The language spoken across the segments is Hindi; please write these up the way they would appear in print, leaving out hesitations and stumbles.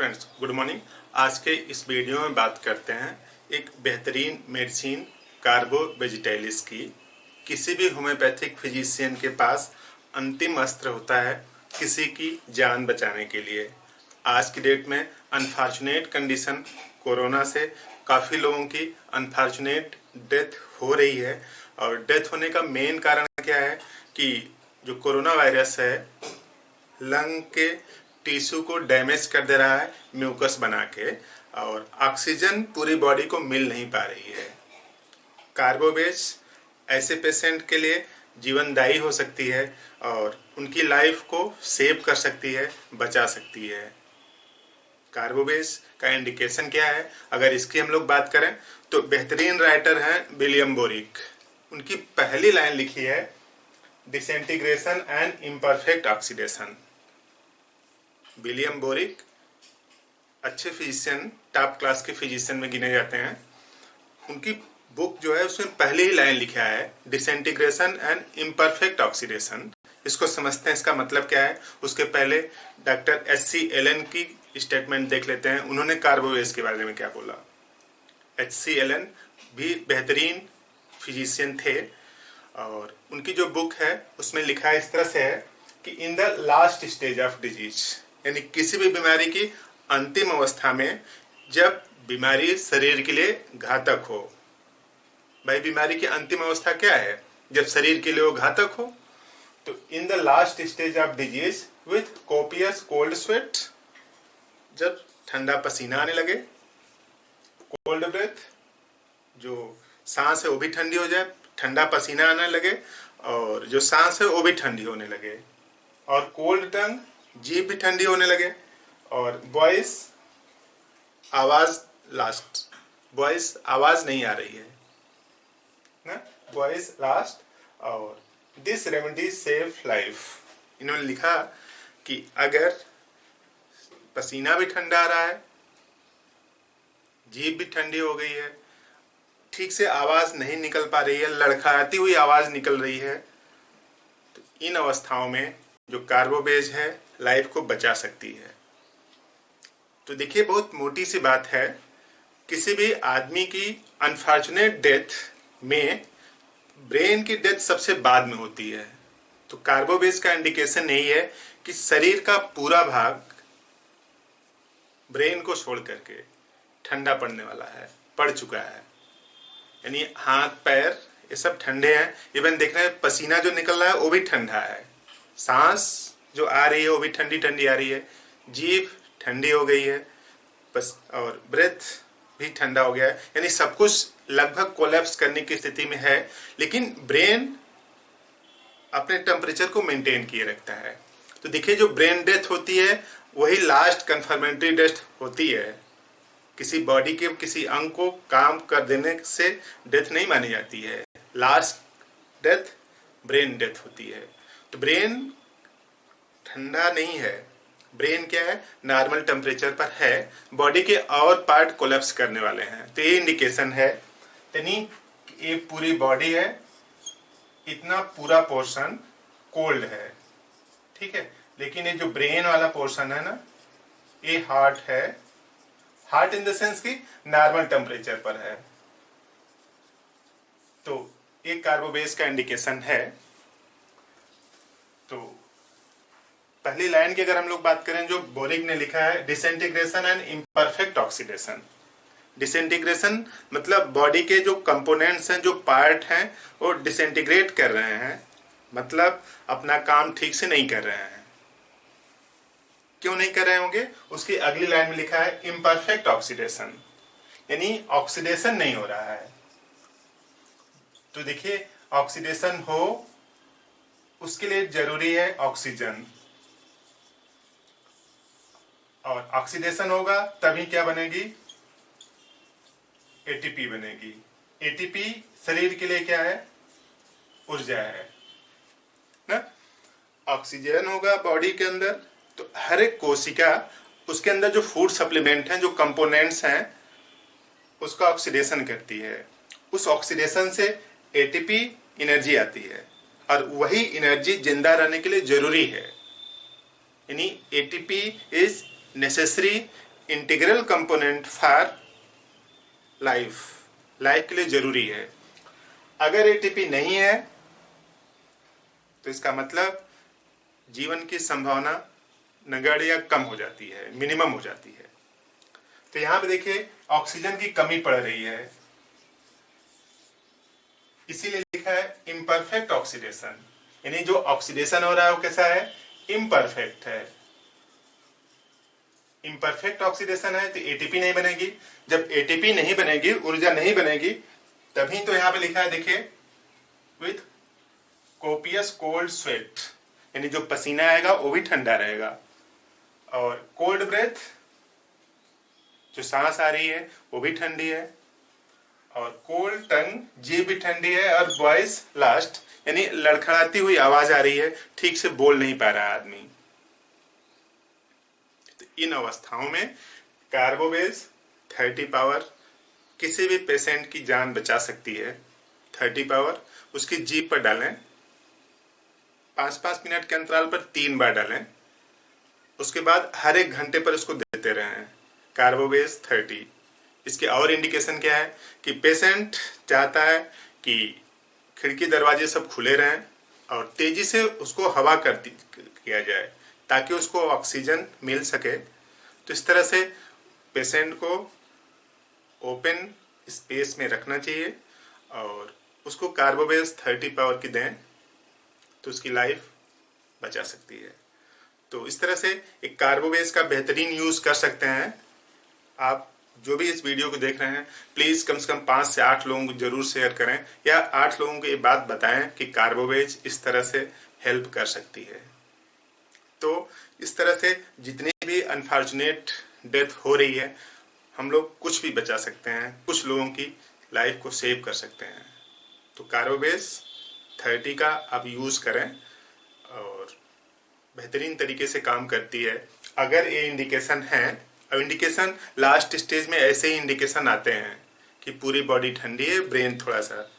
Friends, good morning. आज के इस वीडियो में बात करते हैं एक बेहतरीन मेडिसिन कार्बो वेजिटेलिस की। किसी भी होम्योपैथिक फिजिशियन के पास अंतिम अस्त्र होता है किसी की जान बचाने के लिए। आज की डेट में अनफॉर्चुनेट कंडीशन कोरोना से काफ़ी लोगों की अनफॉर्चुनेट डेथ हो रही है। और डेथ होने का मेन कारण क्या है कि जो कोरोना वायरस है लंग के टिश्यू को डैमेज कर दे रहा है म्यूकस बना के, और ऑक्सीजन पूरी बॉडी को मिल नहीं पा रही है। कार्बोवेज ऐसे पेशेंट के लिए जीवनदायी हो सकती है और उनकी लाइफ को सेव कर सकती है, बचा सकती है। कार्बोवेज का इंडिकेशन क्या है? अगर इसकी हम लोग बात करें तो बेहतरीन राइटर हैं विलियम बोरिक। उनकी पहली लाइन लिखी है disintegration and imperfect oxidation. William boric अच्छे फिजिशियन, टॉप क्लास के फिजिशियन में गिने जाते हैं। उनकी बुक जो है उसमें पहले ही लाइन लिखा है डिसइंटीग्रेशन एंड इम्परफेक्ट ऑक्सीडेशन। इसको समझते हैं, इसका मतलब क्या है। उसके पहले डॉक्टर एच.सी. एलन की स्टेटमेंट देख लेते हैं। उन्होंने कार्बोवेज के बारे में क्या बोला। एच.सी. एलन भी बेहतरीन फिजिशियन थे और उनकी जो बुक है उसमें लिखा इस तरह से है कि इन the last stage of disease, यानी किसी भी बीमारी की अंतिम अवस्था में जब बीमारी शरीर के लिए घातक हो। भाई बीमारी की अंतिम अवस्था क्या है? जब शरीर के लिए वो घातक हो। तो in the last stage of disease with copious cold sweat, जब ठंडा पसीना आने लगे, कोल्ड ब्रेथ, जो सांस है वो भी ठंडी हो जाए, ठंडा पसीना आने लगे और जो सांस है वो भी ठंडी होने लगे, और कोल्ड टंग, जीभ भी ठंडी होने लगे, और वॉइस आवाज लास्ट, वॉइस आवाज नहीं आ रही है ना, वॉइस लास्ट, और दिस रेमेडी सेव लाइफ। इन्होंने लिखा कि अगर पसीना भी ठंडा आ रहा है, जीभ भी ठंडी हो गई है, ठीक से आवाज नहीं निकल पा रही है, लड़खड़ाती हुई आवाज निकल रही है, तो इन अवस्थाओं में जो कार्बोवेज है लाइफ को बचा सकती है। तो देखिए, बहुत मोटी सी बात है। किसी भी आदमी की अनफॉर्चुनेट डेथ में ब्रेन की डेथ सबसे बाद में होती है। तो कार्बोवेज का इंडिकेशन यही है कि शरीर का पूरा भाग ब्रेन को छोड़ करके ठंडा पड़ने वाला है, पड़ चुका है। यानी हाथ पैर ये सब ठंडे हैं। इवन देख रहे हैं पसीना जो निकल रहा है वो भी ठंडा है, सांस जो आ रही है वो भी ठंडी ठंडी आ रही है, जीभ ठंडी हो गई है बस, और ब्रेथ भी ठंडा हो गया है। यानी सब कुछ लगभग कोलैप्स करने की स्थिति में है, लेकिन ब्रेन अपने टेम्परेचर को मेंटेन किए रखता है। तो देखिए, जो ब्रेन डेथ होती है वही लास्ट कन्फर्मेटरी डेथ होती है। किसी बॉडी के किसी अंग को काम कर देने से डेथ नहीं मानी जाती है। लास्ट डेथ ब्रेन डेथ होती है। तो ब्रेन ठंडा नहीं है, ब्रेन क्या है, नॉर्मल टेम्परेचर पर है। बॉडी के और पार्ट कोलैप्स करने वाले हैं। तो ये इंडिकेशन है। यानी ये पूरी बॉडी है, इतना पूरा पोर्शन कोल्ड है, ठीक है, लेकिन ये जो ब्रेन वाला पोर्शन है ना, ये हार्ट है। हार्ट इन द सेंस की नॉर्मल टेम्परेचर पर है। तो एक कार्बोवेज का इंडिकेशन है। तो पहली लाइन की अगर हम लोग बात करें, जो बोरिक ने लिखा है disintegration and imperfect oxidation. Disintegration मतलब बॉडी के जो कंपोनेंट्स हैं, जो पार्ट हैं, वो डिसइंटीग्रेट कर रहे हैं, मतलब अपना काम ठीक से नहीं कर रहे हैं। क्यों नहीं कर रहे होंगे? उसकी अगली लाइन में लिखा है इम्परफेक्ट ऑक्सीडेशन, यानी ऑक्सीडेशन नहीं हो रहा है। तो देखिए, ऑक्सीडेशन हो उसके लिए जरूरी है ऑक्सीजन, और ऑक्सीडेशन होगा तभी क्या बनेगी? एटीपी बनेगी। एटीपी शरीर के लिए क्या है? ऊर्जा है ना। ऑक्सीजन होगा बॉडी के अंदर, तो हर एक कोशिका उसके अंदर जो फूड सप्लीमेंट हैं, जो कंपोनेंट्स हैं, उसका ऑक्सीडेशन करती है। उस ऑक्सीडेशन से एटीपी एनर्जी आती है, और वही एनर्जी जिंदा रहने के लिए जरूरी है। यानी ATP is necessary integral component for life, life के लिए जरूरी है। अगर एटीपी नहीं है तो इसका मतलब जीवन की संभावना नगण्य या कम हो जाती है, मिनिमम हो जाती है। तो यहां पे देखिए ऑक्सीजन की कमी पड़ रही है, इसीलिए लिखा है इम्परफेक्ट ऑक्सीडेशन, यानी जो ऑक्सीडेशन हो रहा है वो कैसा है, इम्परफेक्ट है। इम्परफेक्ट ऑक्सीडेशन है तो एटीपी नहीं बनेगी। जब एटीपी नहीं बनेगी, ऊर्जा नहीं बनेगी, तभी तो यहां पे लिखा है देखिए विथ कोपियस कोल्ड स्वेट, यानी जो पसीना आएगा वो भी ठंडा रहेगा, और कोल्ड ब्रेथ, जो सांस आ रही है वो भी ठंडी है, और कोल्ड टंग, जीभ भी ठंडी है, और वॉइस लास्ट, यानी लड़खड़ाती हुई आवाज आ रही है, ठीक से बोल नहीं पा रहा आदमी। तो इन अवस्थाओं में कार्बोवेज 30 पावर किसी भी पेशेंट की जान बचा सकती है। 30 पावर उसकी जीभ पर डालें, 5-5 मिनट के अंतराल पर 3 बार डालें, उसके बाद हर 1 घंटे पर उसको देते रहें कार्बोवेज 30। इसके और इंडिकेशन क्या है कि पेशेंट चाहता है कि खिड़की दरवाजे सब खुले रहें और तेजी से उसको हवा किया जाए ताकि उसको ऑक्सीजन मिल सके। तो इस तरह से पेशेंट को ओपन स्पेस में रखना चाहिए और उसको कार्बोवेज 30 पावर की दें तो उसकी लाइफ बचा सकती है। तो इस तरह से एक कार्बोवेज का बेहतरीन यूज कर सकते हैं। आप जो भी इस वीडियो को देख रहे हैं प्लीज कम से कम 5 से 8 लोगों को जरूर शेयर करें, या 8 लोगों को ये बात बताएं कि कार्बोवेज इस तरह से हेल्प कर सकती है। तो इस तरह से जितनी भी अनफॉर्चुनेट डेथ हो रही है, हम लोग कुछ भी बचा सकते हैं, कुछ लोगों की लाइफ को सेव कर सकते हैं। तो कार्बोवेज 30 का आप यूज करें और बेहतरीन तरीके से काम करती है। अगर ये इंडिकेशन है, और इंडिकेशन लास्ट स्टेज में ऐसे ही इंडिकेशन आते हैं कि पूरी बॉडी ठंडी है, ब्रेन थोड़ा सा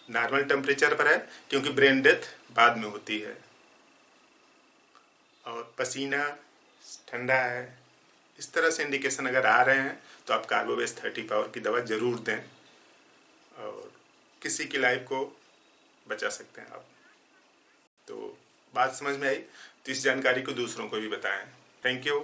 नॉर्मल टेम्परेचर पर है, क्योंकि ब्रेन डेथ बाद में होती है, और पसीना ठंडा है, इस तरह से इंडिकेशन अगर आ रहे हैं तो आप कार्बोवेज 30 पावर की दवा जरूर दें और किसी की लाइफ को बचा सकते हैं आप। तो बात समझ में आई तो इस जानकारी को दूसरों को भी बताएं। Thank you.